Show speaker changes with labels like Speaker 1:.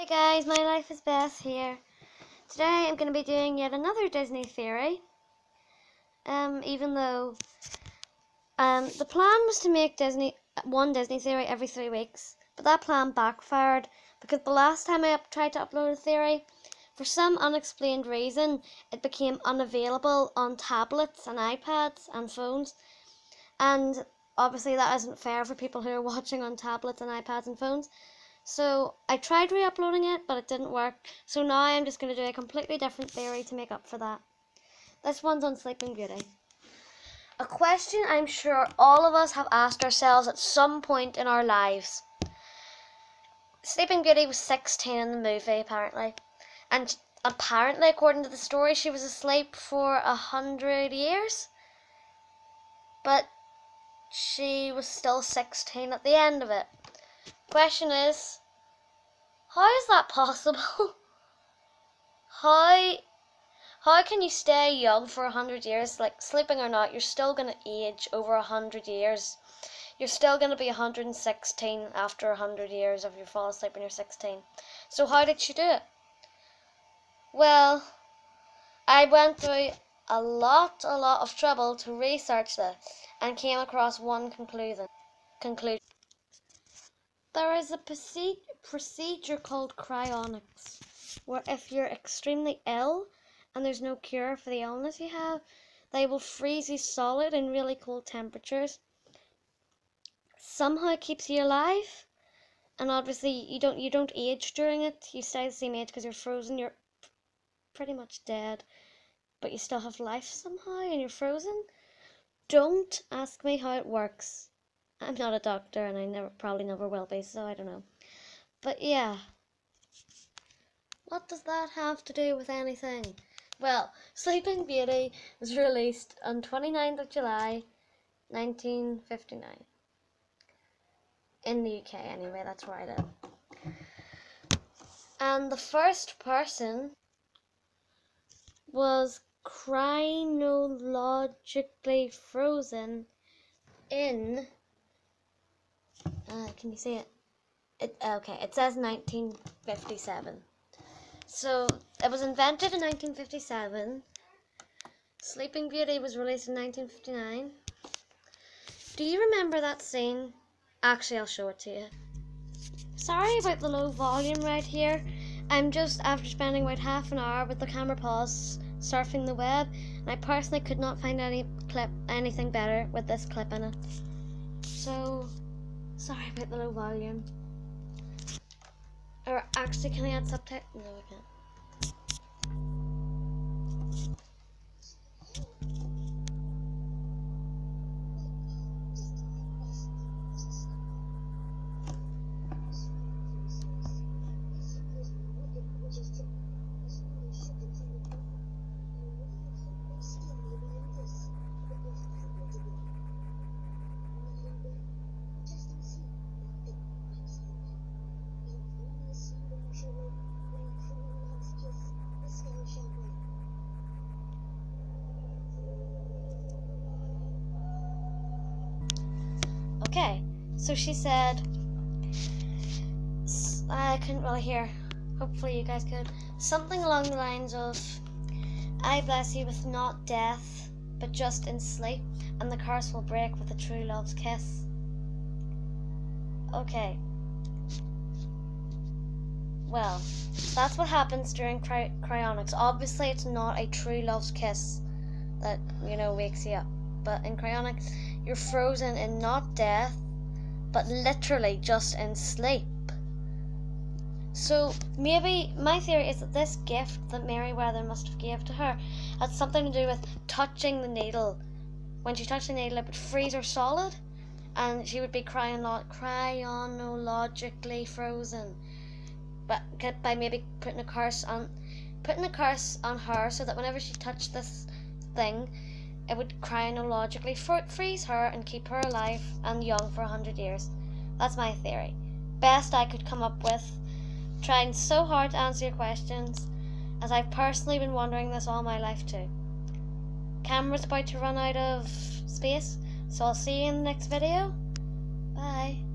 Speaker 1: Hey guys, my life is Beth here. Today I'm going to be doing yet another Disney theory. Even though the plan was to make one Disney theory every 3 weeks, but that plan backfired because the last time I tried to upload a theory, for some unexplained reason, it became unavailable on tablets and iPads and phones, and obviously that isn't fair for people who are watching on tablets and iPads and phones. So I tried re-uploading it, but it didn't work. So now I'm just going to do a completely different theory to make up for that. This one's on Sleeping Beauty. A question I'm sure all of us have asked ourselves at some point in our lives. Sleeping Beauty was 16 in the movie, apparently. And apparently, according to the story, she was asleep for 100 years. But she was still 16 at the end of it. Question is, how is that possible? How can you stay young for 100 years? Like, sleeping or not, you're still going to age over 100 years. You're still going to be 116 after 100 years if you fall asleep when you're 16. So how did she do it? Well, I went through a lot of trouble to research this and came across one conclusion. There is a procedure called cryonics, where if you're extremely ill and there's no cure for the illness you have, they will freeze you solid in really cold temperatures. Somehow it keeps you alive, and obviously you don't age during it. You stay the same age because you're frozen. You're pretty much dead, but you still have life somehow, and you're frozen. Don't ask me how it works. I'm not a doctor, and I probably never will be, so I don't know. But yeah, what does that have to do with anything? Well, Sleeping Beauty was released on 29th of July, 1959. In the UK, anyway, that's where I live. And the first person was chronologically frozen in... can you see it? Okay, it says 1957. So, it was invented in 1957. Sleeping Beauty was released in 1959. Do you remember that scene? Actually, I'll show it to you. Sorry about the low volume right here. I'm just after spending about half an hour with the camera paused surfing the web, and I personally could not find anything better with this clip in it. So, sorry about the low volume. Or actually, can I add subtitles? No, I can't. Okay, so she said, I couldn't really hear, hopefully you guys could, something along the lines of, I bless you with not death, but just in sleep, and the curse will break with a true love's kiss. Okay. Well, that's what happens during cryonics. Obviously, it's not a true love's kiss that, wakes you up. But in cryonics, you're frozen in not death, but literally just in sleep. So maybe my theory is that this gift that Meriwether must have gave to her had something to do with touching the needle. When she touched the needle, it would freeze her solid, and she would be cryonologically frozen. But by maybe putting a curse on her, so that whenever she touched this thing, it would chronologically freeze her and keep her alive and young for 100 years. That's my theory. Best I could come up with. Trying so hard to answer your questions, as I've personally been wondering this all my life too. Camera's about to run out of space, so I'll see you in the next video. Bye.